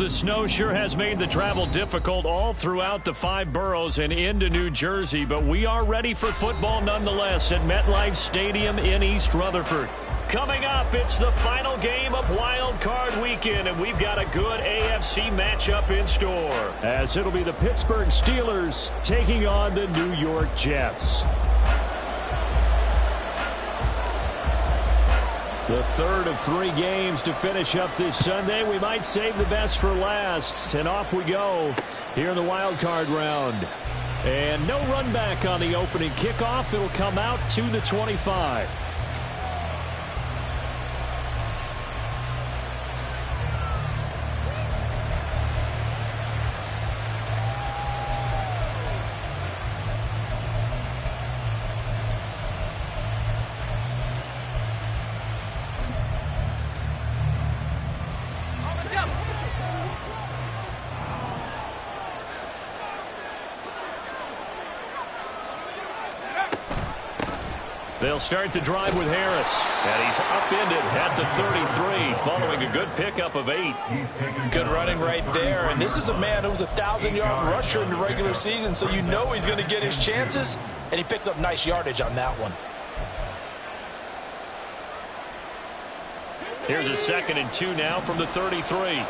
The snow sure has made the travel difficult all throughout the 5 boroughs and into New Jersey, but we are ready for football nonetheless at MetLife Stadium in East Rutherford. Coming up, it's the final game of Wild Card Weekend, and we've got a good AFC matchup in store, as it'll be the Pittsburgh Steelers taking on the New York Jets. The third of 3 games to finish up this Sunday. We might save the best for last. And off we go here in the wild card round. And no run back on the opening kickoff. It'll come out to the 25. They'll start the drive with Harris. And he's upended at the 33 following a good pickup of 8. Good running right there. And this is a man who was a 1,000-yard rusher in the regular season, so you know he's going to get his chances. And he picks up nice yardage on that one. Here's a 2nd and 2 now from the 33.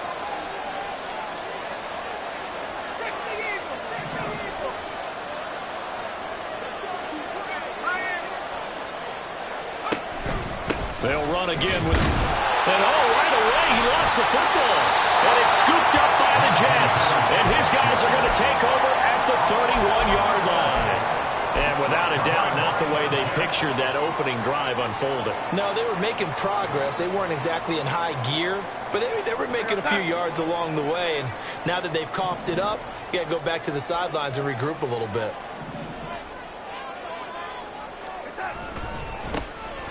They'll run again with, and right away he lost the football. And it's scooped up by the Jets. And his guys are going to take over at the 31-yard line. And without a doubt, not the way they pictured that opening drive unfolded. No, they were making progress. They weren't exactly in high gear, but they were making a few yards along the way. And now that they've coughed it up, you got to go back to the sidelines and regroup a little bit.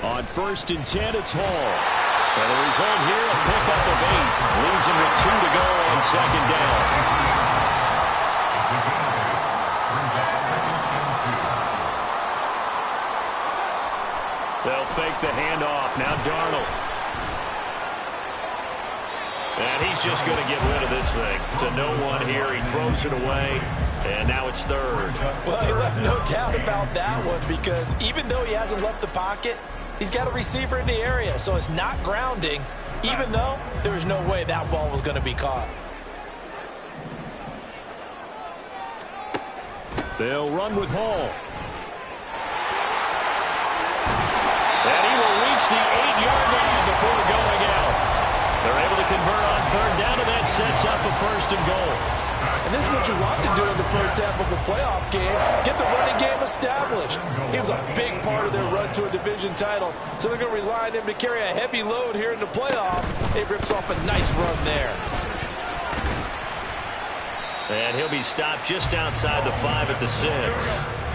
On 1st and 10, it's Hall. And the result here, a pickup of 8. Leaves him with 2 to go on 2nd down. They'll fake the handoff. Now Darnold. And he's just going to get rid of this thing. To no one here. He throws it away. And now it's 3rd. Well, he left no doubt about that one, because even though he hasn't left the pocket, he's got a receiver in the area, so it's not grounding, even though there was no way that ball was going to be caught. They'll run with Hall. And he will reach the 8-yard line before going out. They're able to convert on 3rd down, and that sets up a 1st and goal. And this is what you want to do in the first half of a playoff game. Get the running game established. He was a big part of their run to a division title. So they're going to rely on him to carry a heavy load here in the playoffs. It rips off a nice run there. And he'll be stopped just outside the 5 at the 6.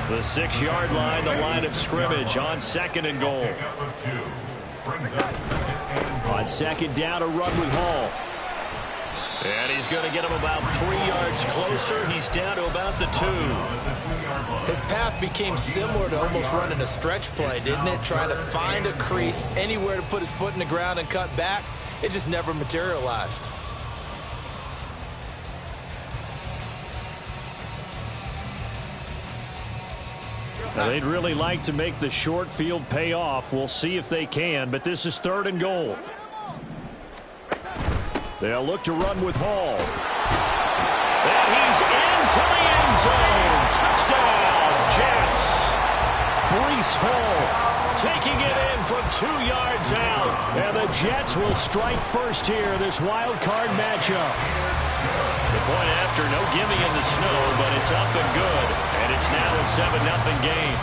The 6-yard line, the line of scrimmage on 2nd and goal. On 2nd down, a run with Hall. And he's going to get him about 3 yards closer. He's down to about the 2. His path became similar to almost running a stretch play, didn't it? Trying to find a crease, anywhere to put his foot in the ground and cut back. It just never materialized. Now, they'd really like to make the short field pay off. We'll see if they can, but this is 3rd and goal. They'll look to run with Hall. And he's into the end zone. Touchdown, Jets. Breece Hall taking it in from 2 yards out. And the Jets will strike first here, this wild card matchup. The point after, no gimme in the snow, but it's up and good. And it's now a 7-0 game.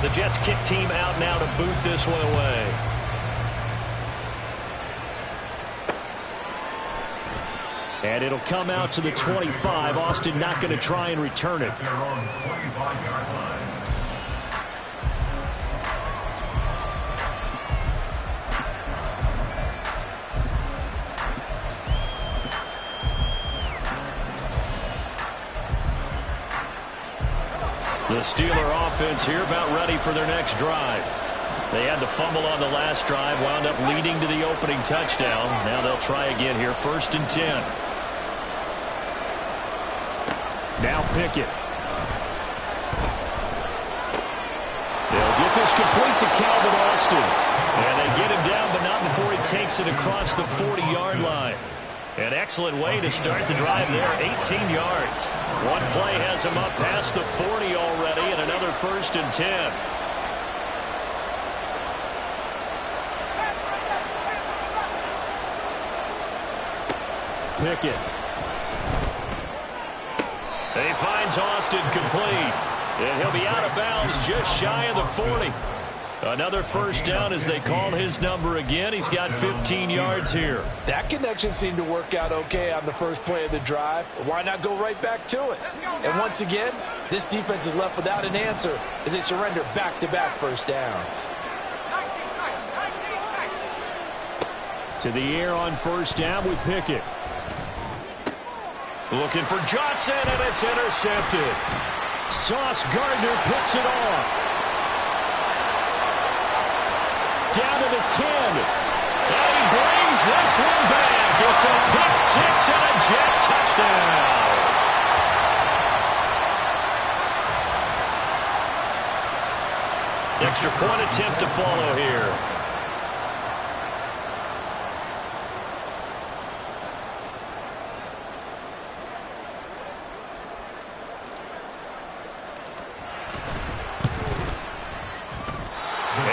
The Jets kick team out now to boot this one away. And it'll come out to the 25. Austin not going to try and return it. The Steeler offense here about ready for their next drive. They had the fumble on the last drive, wound up leading to the opening touchdown. Now they'll try again here, 1st and 10. Now Pickett. They'll get this complete to Calvin Austin. And they get him down, but not before he takes it across the 40-yard line. An excellent way to start the drive there, 18 yards. One play has him up past the 40 already, and another 1st and 10. Pickett. He finds Austin complete. And he'll be out of bounds just shy of the 40. Another 1st down as they call his number again. He's got 15 yards here. That connection seemed to work out okay on the first play of the drive. Why not go right back to it? And once again, this defense is left without an answer as they surrender back-to-back 1st downs. To the air on 1st down with Pickett. Looking for Johnson, and it's intercepted. Sauce Gardner picks it off. Down to the 10. And he brings this one back. It's a pick 6 and a Jet touchdown. Extra point attempt to follow here.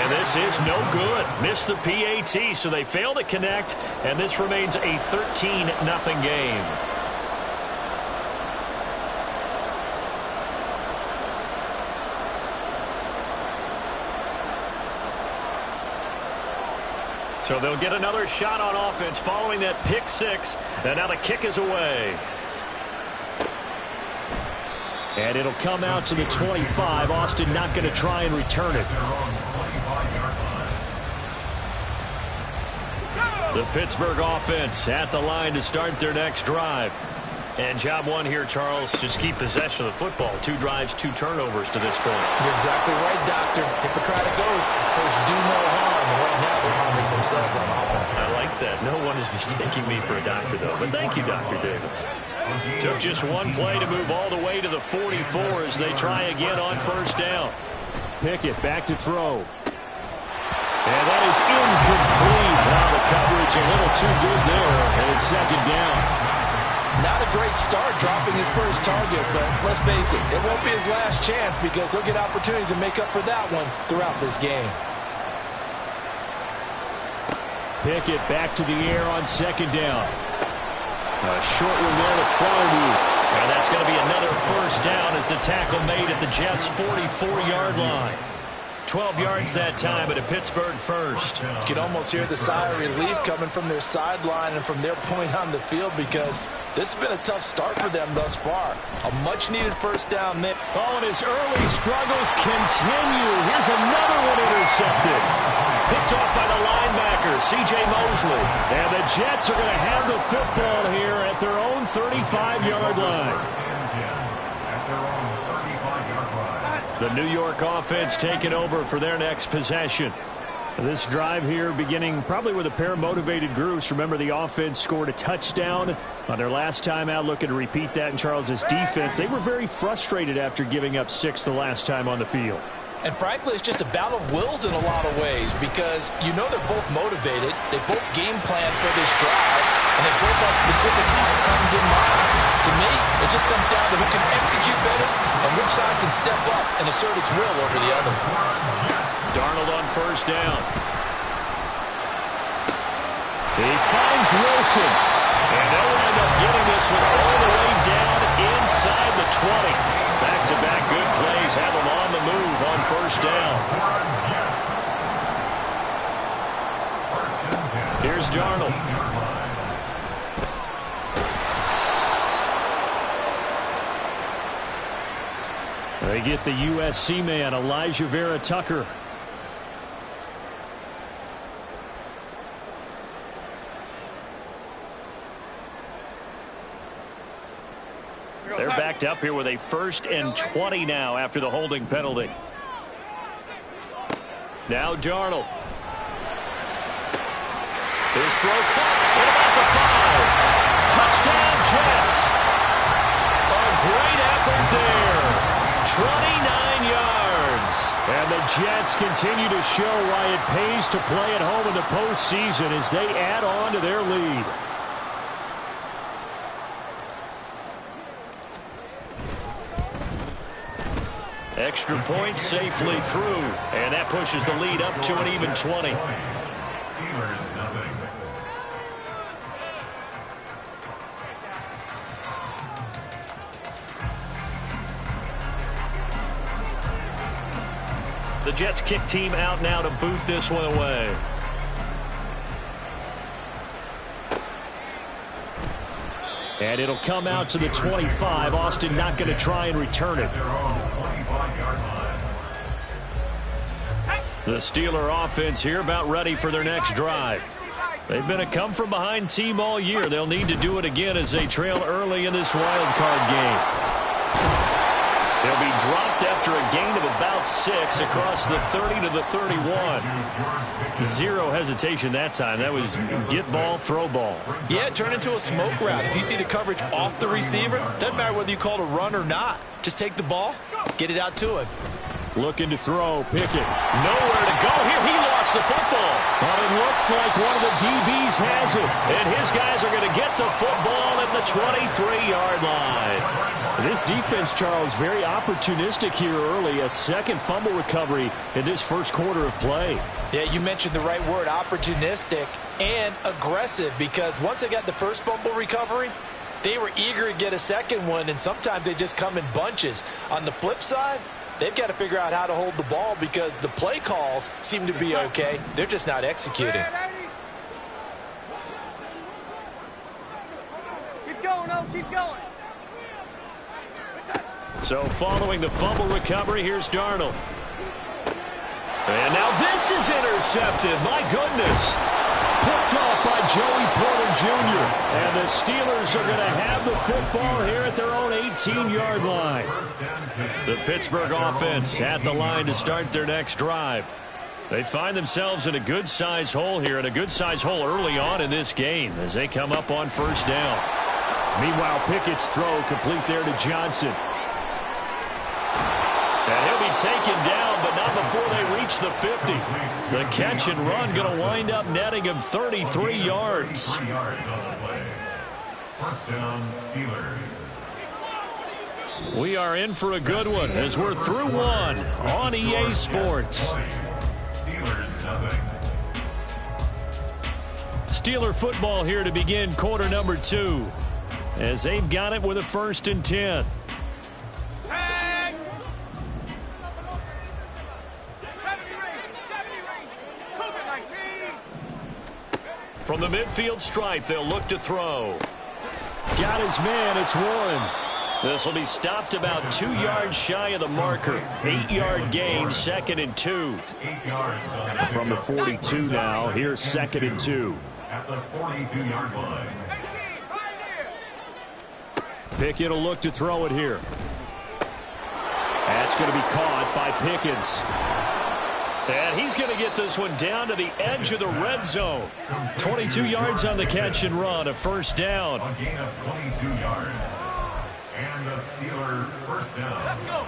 This is no good. Missed the PAT, so they fail to connect, and this remains a 13-0 game. So they'll get another shot on offense following that pick 6, and now the kick is away. And it'll come out to the 25. Austin not going to try and return it. The Pittsburgh offense at the line to start their next drive. And job one here, Charles, just keep possession of the football. 2 drives, 2 turnovers to this point. You're exactly right, Doctor. Hippocratic oath. First, do no harm. And right now, they're harming themselves on offense. I like that. No one is mistaking me for a doctor, though. But thank you, Dr. Davis. Took just one play to move all the way to the 44 as they try again on 1st down. Pickett back to throw. And that is incomplete. Wow, the coverage a little too good there, and it's 2nd down. Not a great start dropping his first target, but let's face it, it won't be his last chance because he'll get opportunities to make up for that one throughout this game. Pickett back to the air on 2nd down. A short one there to Farwood. And that's going to be another 1st down as the tackle made at the Jets' 44-yard line. 12 yards that time at a Pittsburgh 1st. You can almost hear the sigh of relief coming from their sideline and from their point on the field because this has been a tough start for them thus far. A much-needed 1st down there. Oh, and his early struggles continue. Here's another one intercepted. Picked off by the linebacker, C.J. Mosley. And the Jets are going to have the football here at their own 35-yard line. The New York offense taking over for their next possession. This drive here beginning probably with a pair of motivated groups. Remember, the offense scored a touchdown on their last time out. Looking to repeat that in Charles's defense. They were very frustrated after giving up 6 the last time on the field. And frankly, it's just a battle of wills in a lot of ways because you know they're both motivated. They both game plan for this drive, and they both have specific outcomes in mind. To me, it just comes down to who can execute better and which side can step up and assert its will over the other. Darnold on 1st down. He finds Wilson. And they'll wind up getting this one all the way down inside the 20. Back-to-back good plays have them on the move on 1st down. Here's Darnold. They get the USC man, Elijah Vera Tucker. They're backed up here with a 1st and 20 now after the holding penalty. Now Darnold. His throw caught at about the 5. Touchdown, Jets. A great effort there. 29 yards. And the Jets continue to show why it pays to play at home in the postseason as they add on to their lead. Extra point safely through, and that pushes the lead up to an even 20. The Jets kick team out now to boot this one away. And it'll come out to the 25. Austin not going to try and return it. The Steeler offense here about ready for their next drive. They've been a come-from-behind team all year. They'll need to do it again as they trail early in this wild card game. They'll be dropped after a gain of about 6 across the 30 to the 31. Zero hesitation that time. That was get ball, throw ball. Yeah, it turned into a smoke route. If you see the coverage off the receiver, doesn't matter whether you call it a run or not. Just take the ball, get it out to him. Looking to throw, Pickett. Nowhere to go here. He lost the football. But it looks like one of the DBs has it. And his guys are going to get the football at the 23-yard line. This defense, Charles, very opportunistic here early. A second fumble recovery in this first quarter of play. Yeah, you mentioned the right word, opportunistic and aggressive, because once they got the first fumble recovery, they were eager to get a second one, and sometimes they just come in bunches. On the flip side, they've got to figure out how to hold the ball because the play calls seem to be okay. They're just not executing. Keep going, oh, keep going. So following the fumble recovery, here's Darnold. And now this is intercepted. My goodness. Picked off by Joey Porter Jr. And the Steelers are going to have the football here at their own 18-yard line. The Pittsburgh offense at the line to start their next drive. They find themselves in a good-sized hole here, and a good-sized hole early on in this game as they come up on first down. Meanwhile, Pickett's throw complete there to Johnson. And he'll be taken down, but not before they reach the 50. The catch and run going to wind up netting him 33 yards. 3 yards on the play. First down, Steelers. We are in for a good one as we're through one on EA Sports. Steelers nothing. Steeler football here to begin quarter number 2 as they've got it with a 1st and 10. From the midfield stripe, they'll look to throw. Got his man, it's Warren. This will be stopped about 2 yards shy of the marker. 8-yard gain, 2nd and 2. 8 yards from the 42 now. Here's 2nd and 2. At the 42-yard line. Pickett will look to throw it here. That's going to be caught by Pickens. And he's going to get this one down to the edge of the red zone. 22 yards on the catch and run, a first down. A gain of 22 yards. And the Steeler first down. Let's go.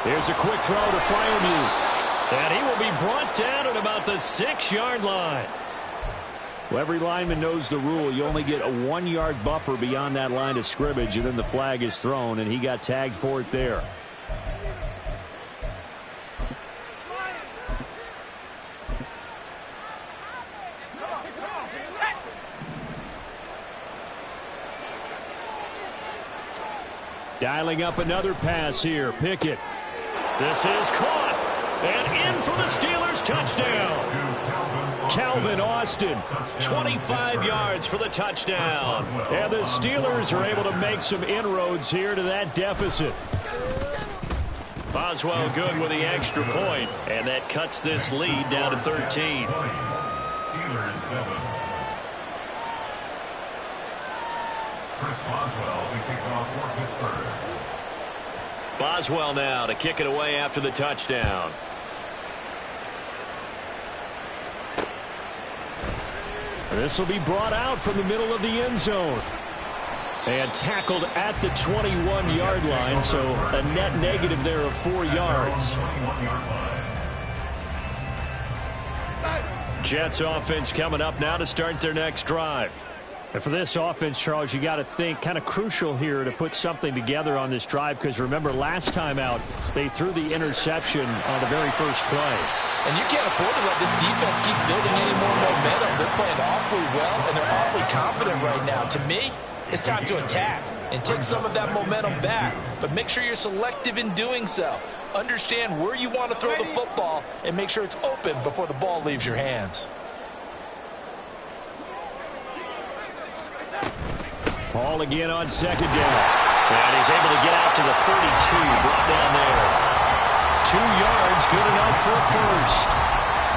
Here's a quick throw to Freiermuth. And he will be brought down at about the 6-yard line. Well, every lineman knows the rule. You only get a 1-yard buffer beyond that line of scrimmage, and then the flag is thrown, and he got tagged for it there. Dialing up another pass here. Pickett. This is caught. And in for the Steelers touchdown. Calvin Austin, 25 yards for the touchdown. And the Steelers are able to make some inroads here to that deficit. Boswell good with the extra point, and that cuts this lead down to 13. Steelers 7. Chris Boswell to kick off for Pittsburgh. Boswell now to kick it away after the touchdown. This will be brought out from the middle of the end zone. And tackled at the 21-yard line, so a net negative there of 4 yards. Jets offense coming up now to start their next drive. And for this offense, Charles, you got to think kind of crucial here to put something together on this drive, because remember last time out they threw the interception on the very first play. And you can't afford to let this defense keep building any more momentum. They're playing awfully well, and they're awfully confident right now. To me, it's time to attack and take some of that momentum back, but make sure you're selective in doing so. Understand where you want to throw the football and make sure it's open before the ball leaves your hands. Ball again on second down. And he's able to get out to the 32, brought down there. 2 yards, good enough for a first.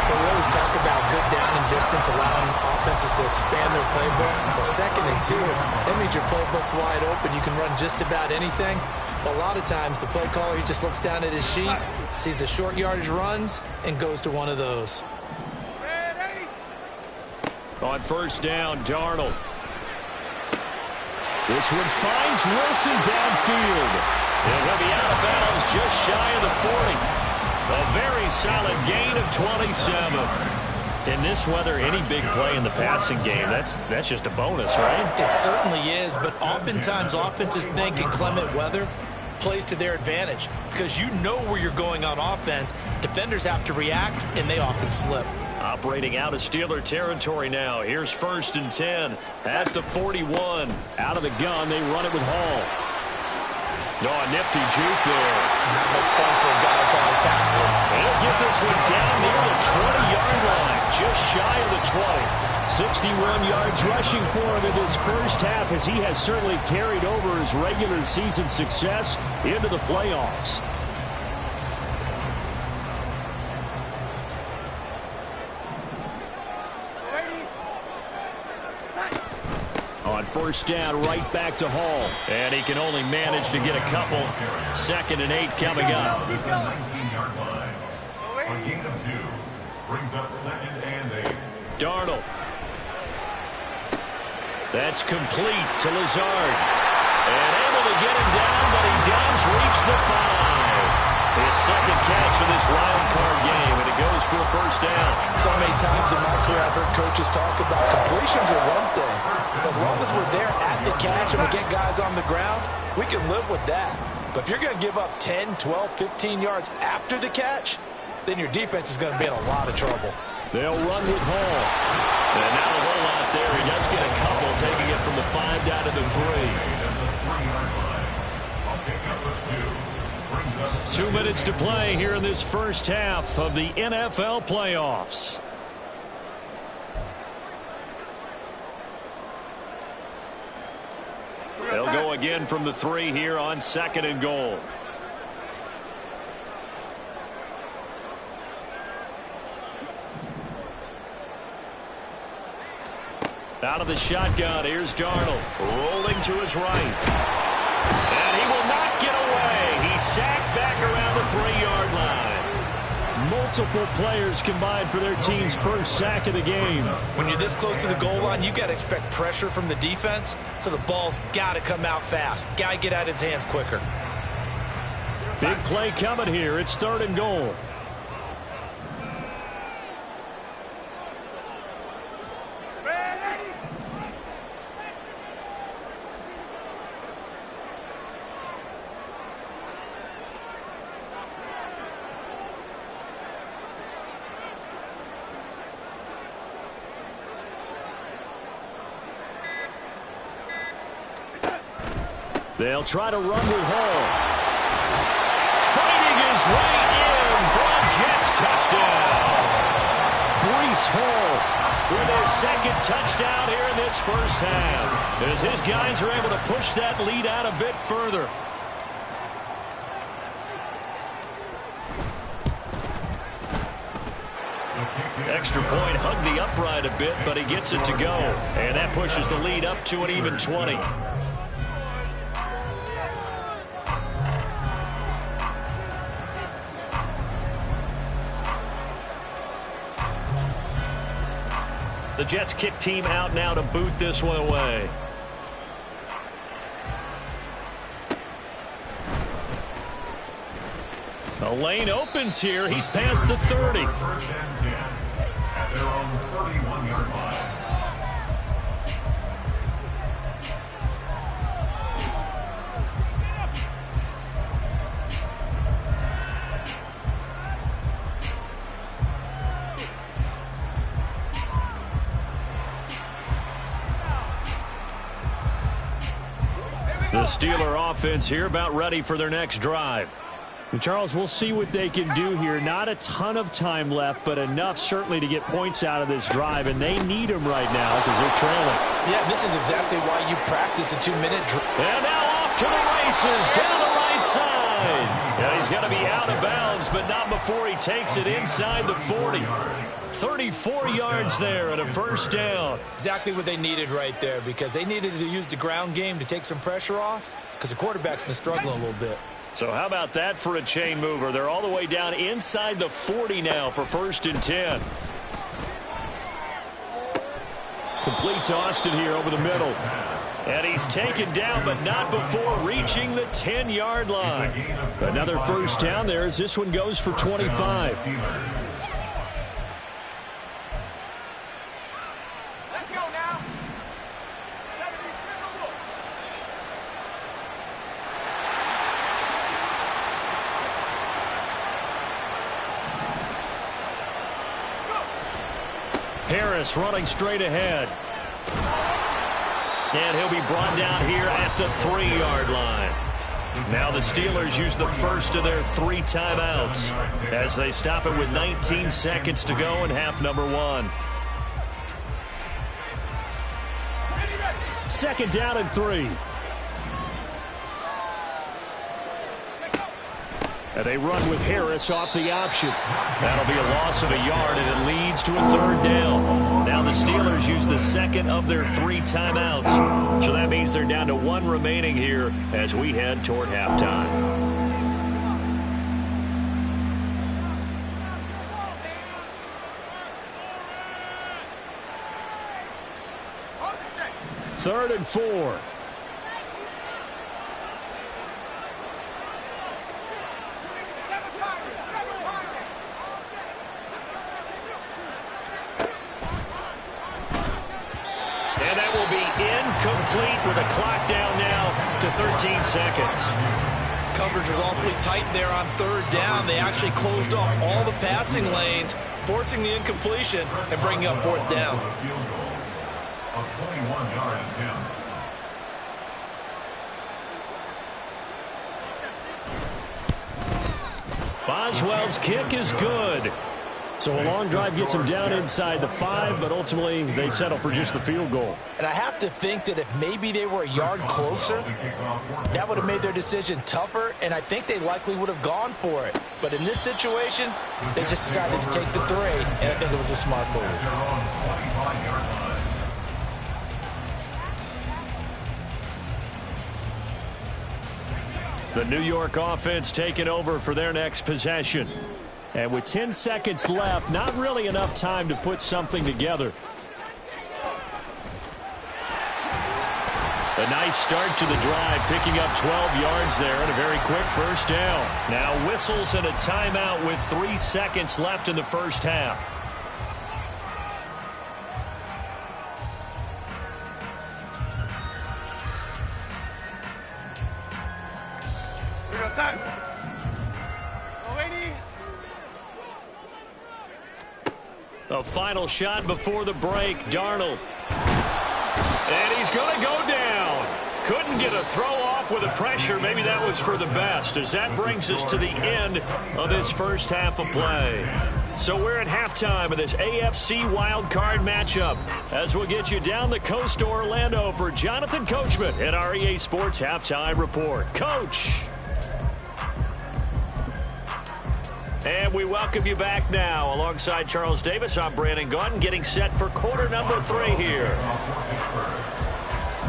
But we always talk about good down and distance, allowing offenses to expand their playbook. Well, 2nd and 2, that means your playbook's wide open. You can run just about anything. But a lot of times, the play caller, he just looks down at his sheet, sees the short yardage runs, and goes to one of those. On first down, Darnold. This one finds Wilson downfield. And he'll be out of bounds just shy of the 40. A very solid gain of 27. In this weather, any big play in the passing game, that's just a bonus, right? It certainly is, but oftentimes offenses think in clement weather plays to their advantage because you know where you're going on offense. Defenders have to react, and they often slip. Operating out of Steeler territory now. Here's 1st and 10 at the 41. Out of the gun, they run it with Hall. Oh, a nifty juke there. Not much fun for a guy trying to tackle him. He'll get this one down near the 20-yard line, just shy of the 20. 61 yards rushing for him in this first half, as he has certainly carried over his regular season success into the playoffs. On first down, right back to Hall. And he can only manage to get a couple. 2nd and 8 coming up. 19-yard line. A gain of 2 brings up 2nd and 8. Darnold. That's complete to Lazard. And able to get him down, but he does reach the 5. His 2nd catch of this wild card game, and it goes for a first down. So many times in my career I've heard coaches talk about completions are one thing. As long as we're there at the catch and we get guys on the ground, we can live with that. But if you're going to give up 10, 12, 15 yards after the catch, then your defense is going to be in a lot of trouble. They'll run with Hall. And not a whole lot there. He does get a couple, taking it from the 5 down to the 3. 2 minutes to play here in this first half of the NFL playoffs. They'll go again from the 3 here on 2nd and goal. Out of the shotgun, here's Darnold, rolling to his right. And he will not get away. He's sacked back around the 3-yard line. Multiple players combined for their team's first sack of the game. When you're this close to the goal line, you've got to expect pressure from the defense, so the ball's got to come out fast. Got to get out of his hands quicker. Big play coming here. It's 3rd and goal. They'll try to run with Hall. Fighting his way in for a Jets touchdown. Breece Hall with his 2nd touchdown here in this first half, as his guys are able to push that lead out a bit further. Extra point hugged the upright a bit, but he gets it to go. And that pushes the lead up to an even 20. The Jets kick team out now to boot this one away. A lane opens here. He's past the 30. First and 10 at their own 31-yard line. The Steeler offense here about ready for their next drive. Charles, we'll see what they can do here. Not a ton of time left, but enough certainly to get points out of this drive, and they need them right now because they're trailing. Yeah, this is exactly why you practice a 2-minute drill. And now off to the races, down the right side. Yeah, he's got to be out of bounds, but not before he takes it inside the 40. 34 yards there and a first down. Exactly what they needed right there, because they needed to use the ground game to take some pressure off, because the quarterback's been struggling a little bit. So how about that for a chain mover? They're all the way down inside the 40 now for first and 10. Complete to Austin here over the middle. And he's taken down, but not before reaching the 10-yard line. Another first down there as this one goes for 25. Let's go now. Harris running straight ahead. And he'll be brought down here at the 3-yard line. Now the Steelers use the first of their 3 timeouts as they stop it with 19 seconds to go in half number 1. Second down and 3. And they run with Harris off the option. That'll be a loss of a yard, and it leads to a 3rd down. Now the Steelers use the second of their 3 timeouts. So that means they're down to 1 remaining here as we head toward halftime. Third and 4. And that will be incomplete with a clock down now to 13 seconds. Coverage was awfully tight there on 3rd down. They actually closed off all the passing lanes, forcing the incompletion and bringing up 4th down. A 21-yard attempt. Boswell's kick is good. So a long drive gets them down inside the 5, but ultimately they settle for just the field goal. And I have to think that if maybe they were a yard closer, that would have made their decision tougher, and I think they likely would have gone for it. But in this situation, they just decided to take the 3, and I think it was a smart move. The New York offense taking over for their next possession. And with 10 seconds left, not really enough time to put something together. A nice start to the drive, picking up 12 yards there and a very quick first down. Now whistles and a timeout with 3 seconds left in the first half. Here we go, son. Go, lady. A final shot before the break. Darnold. And he's going to go down. Couldn't get a throw off with the pressure. Maybe that was for the best, as that brings us to the end of this first half of play. So we're at halftime of this AFC wildcard matchup, as we'll get you down the coast to Orlando for Jonathan Coachman at our EA Sports Halftime Report. Coach. And we welcome you back now. Alongside Charles Davis, I'm Brandon Gaudin, getting set for quarter number 3 here.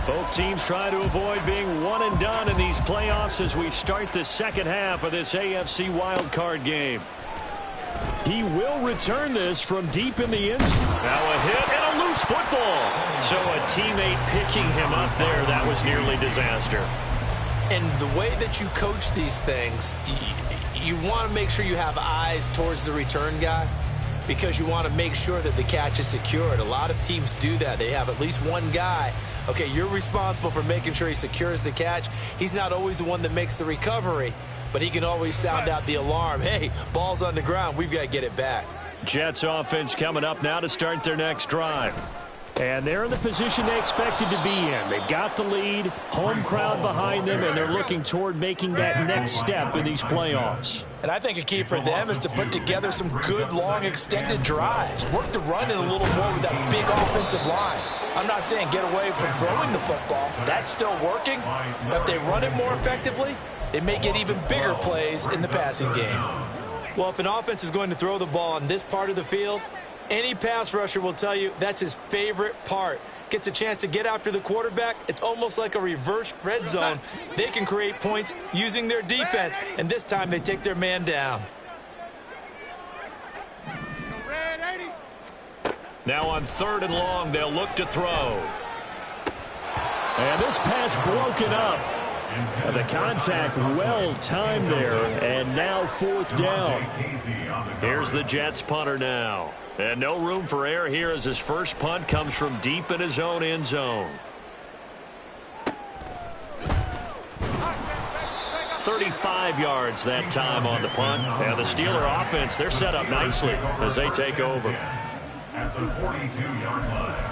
Both teams trying to avoid being one and done in these playoffs as we start the second half of this AFC wildcard game. He will return this from deep in the end zone. Now a hit and a loose football. So a teammate picking him up there, that was nearly disaster. And the way that you coach these things, you want to make sure you have eyes towards the return guy because you want to make sure that the catch is secured. A lot of teams do that. They have at least one guy. Okay, you're responsible for making sure he secures the catch. He's not always the one that makes the recovery, but he can always sound out the alarm. Hey, ball's on the ground. We've got to get it back. Jets offense coming up now to start their next drive. And they're in the position they expected to be in. They've got the lead, home crowd behind them, and they're looking toward making that next step in these playoffs. And I think a key for them is to put together some good, long, extended drives. Work the run in a little more with that big offensive line. I'm not saying get away from throwing the football. That's still working. But if they run it more effectively, they may get even bigger plays in the passing game. Well, if an offense is going to throw the ball on this part of the field, any pass rusher will tell you that's his favorite part. Gets a chance to get after the quarterback. It's almost like a reverse red zone. They can create points using their defense, and this time they take their man down. Now on 3rd and long, they'll look to throw. And this pass broken up. And the contact well timed there, and now 4th down. Here's the Jets punter now. And no room for error here as his first punt comes from deep in his own end zone. 35 yards that time on the punt. And the Steeler offense, they're set up nicely as they take over. At the 42-yard line.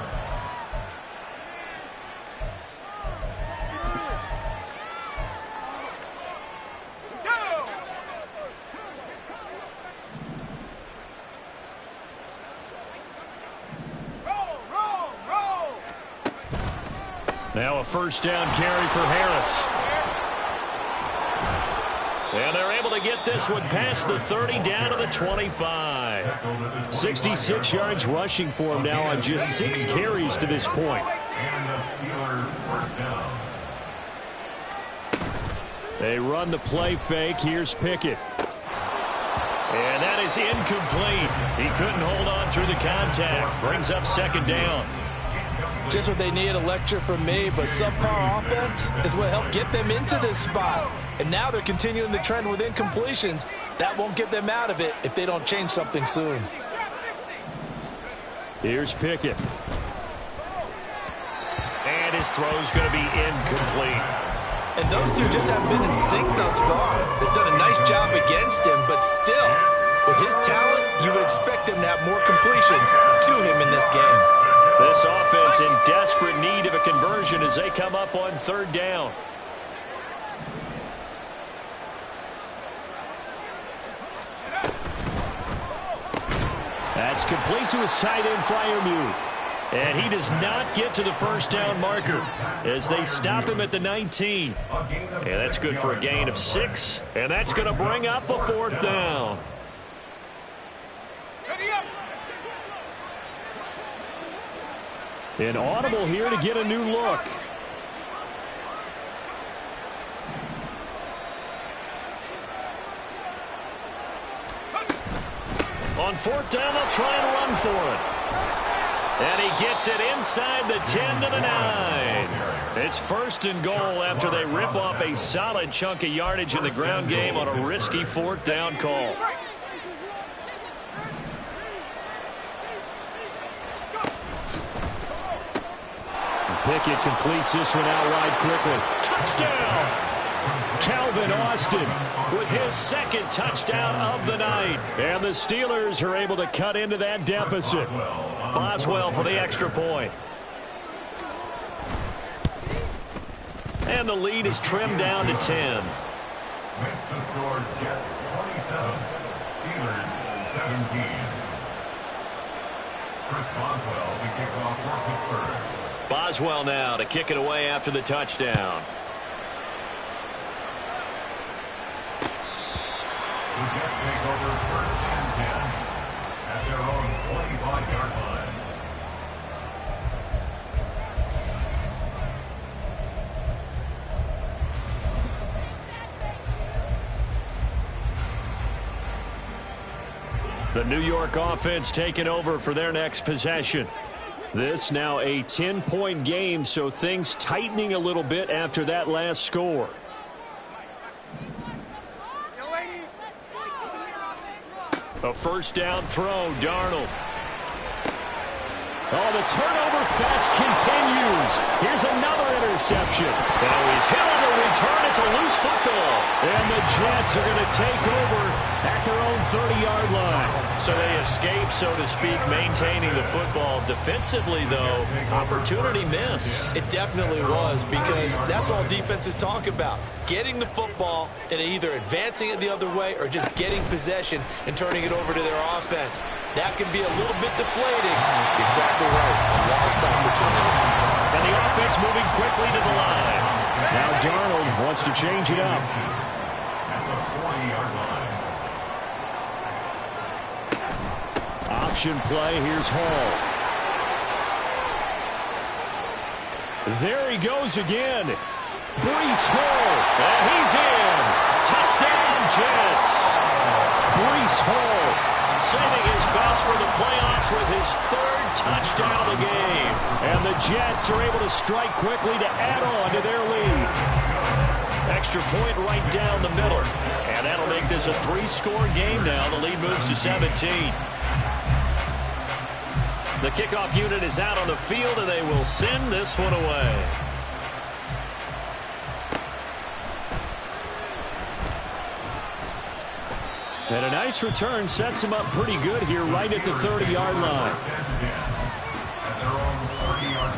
Now a 1st down carry for Harris. And they're able to get this one past the 30 down to the 25. 66 yards rushing for him now on just 6 carries to this point. And the Steeler 1st down. They run the play fake. Here's Pickett. And that is incomplete. He couldn't hold on through the contact. Brings up 2nd down. Just what they need, a lecture from me, but subpar offense is what helped get them into this spot. And now they're continuing the trend with incompletions. That won't get them out of it if they don't change something soon. Here's Pickett. And his throw's going to be incomplete. And those two just haven't been in sync thus far. They've done a nice job against him, but still, with his talent, you would expect them to have more completions to him in this game. This offense in desperate need of a conversion as they come up on 3rd down. That's complete to his tight end, Freiermuth. And he does not get to the 1st down marker as they stop him at the 19. And that's good for a gain of 6. And that's going to bring up a 4th down. An audible here to get a new look. On 4th down, they'll try and run for it. And he gets it inside the 10 to the 9. It's 1st and goal after they rip off a solid chunk of yardage in the ground game on a risky 4th down call. Pickett completes this one out wide quickly. Touchdown! Calvin Austin with his 2nd touchdown of the night. And the Steelers are able to cut into that deficit. Boswell for the extra point. And the lead is trimmed down to 10. Makes the score Jets 27, Steelers 17. Chris Boswell to kick off for Pittsburgh. Boswell now to kick it away after the touchdown. The Jets take over 1st and 10 at their own 25-yard line. The New York offense taking over for their next possession. This now a 10-point game, so things tightening a little bit after that last score. A first down throw, Darnold. Oh, the turnover fest continues. Here's another interception. Now he's hit on the return. It's a loose football. And the Jets are going to take over at their own 30-yard line. So they escape, so to speak, maintaining the football. Defensively, though, opportunity miss. It definitely was, because that's all defenses talk about. Getting the football and either advancing it the other way or just getting possession and turning it over to their offense. That can be a little bit deflating. Exactly right. A lost opportunity. And the offense moving quickly to the line. Now Darnold wants to change it up. At the 40-yard line. Option play. Here's Hall. There he goes again. Breece Hall. And he's in. Touchdown, Jets. Breece Hall saving his best for the playoffs with his third touchdown of the game. And the Jets are able to strike quickly to add on to their lead. Extra point right down the middle. And that'll make this a 3-score game now. The lead moves to 17. The kickoff unit is out on the field, and they will send this one away. And a nice return sets him up pretty good here right at the 30-yard line. At their own 30-yard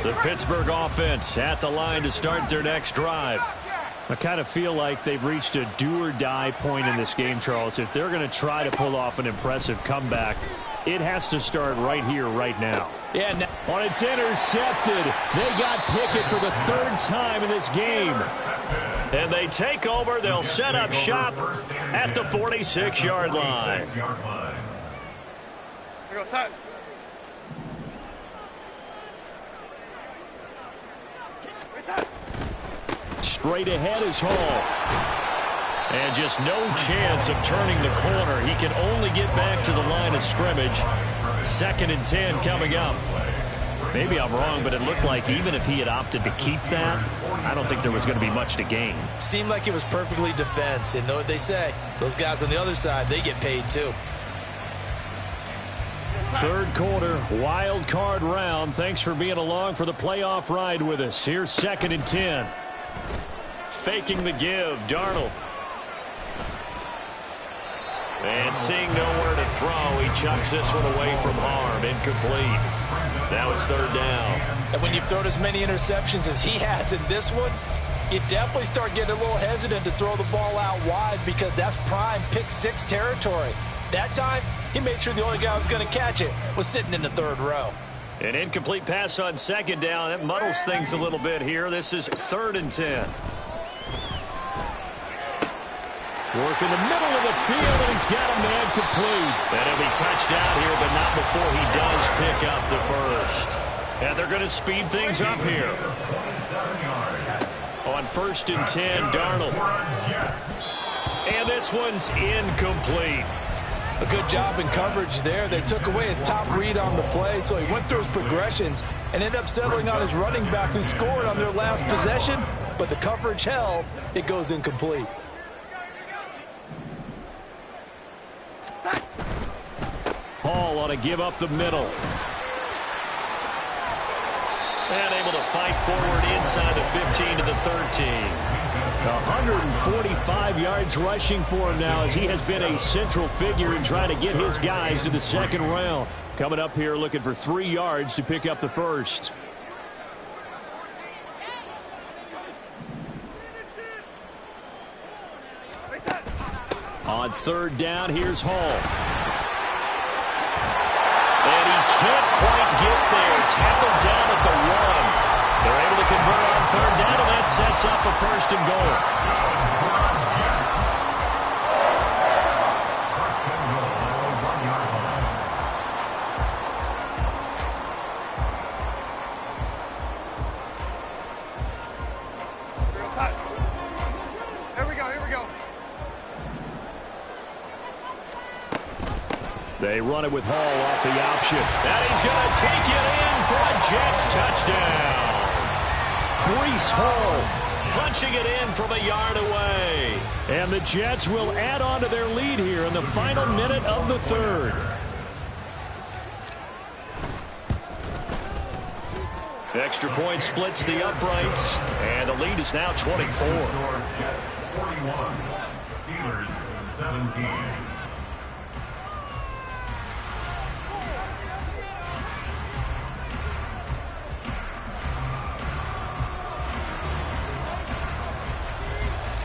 line. The Pittsburgh offense at the line to start their next drive. I kind of feel like they've reached a do-or-die point in this game, Charles. If they're going to try to pull off an impressive comeback, it has to start right here, right now. Yeah, on it's intercepted. They got Pickett for the third time in this game. And they take over. They'll set up shop at the 46-yard line. Here we go, set. Straight ahead is Hall. And just no chance of turning the corner. He can only get back to the line of scrimmage. 2nd and 10 coming up. Maybe I'm wrong, but it looked like even if he had opted to keep that, I don't think there was going to be much to gain. Seemed like it was perfectly defense. And know what they say? Those guys on the other side, they get paid too. Third quarter, wild card round. Thanks for being along for the playoff ride with us. Here's 2nd and 10. Faking the give, Darnold. And seeing nowhere to throw, he chucks this one away from harm. Incomplete. Now it's 3rd down. And when you've thrown as many interceptions as he has in this one, you definitely start getting a little hesitant to throw the ball out wide, because that's prime pick-6 territory. That time, he made sure the only guy who was going to catch it was sitting in the 3rd row. An incomplete pass on 2nd down. That muddles things a little bit here. This is 3rd and 10. Work in the middle of the field, and he's got a man complete. And he'll be touched out here, but not before he does pick up the first. And they're going to speed things up here. On 1st and 10, Darnold. And this one's incomplete. A good job in coverage there. They took away his top read on the play, so he went through his progressions and ended up settling on his running back, who scored on their last possession, but the coverage held. It goes incomplete. Hall ought to give up the middle. And able to fight forward inside the 15 to the 13. 145 yards rushing for him now, as he has been a central figure in trying to get his guys to the 2nd round. Coming up here looking for 3 yards to pick up the first. On 3rd down, here's Hall. And he can't quite get there. Tackled down at the 1. They're able to convert on 3rd down, and that sets up a 1st and goal. Here we go, here we go. They run it with Hall off the option. And he's going to take it in for a Jets touchdown. Breece Hall punching it in from a yard away. And the Jets will add on to their lead here in the final minute of the third. Extra point splits the uprights, and the lead is now 24. Jets 41, Steelers 17.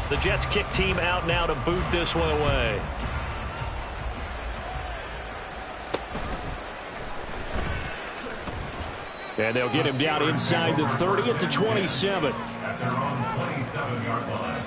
The Jets kick team out now to boot this one away. And they'll get him down inside the 30 at the 27. At their own 27-yard line.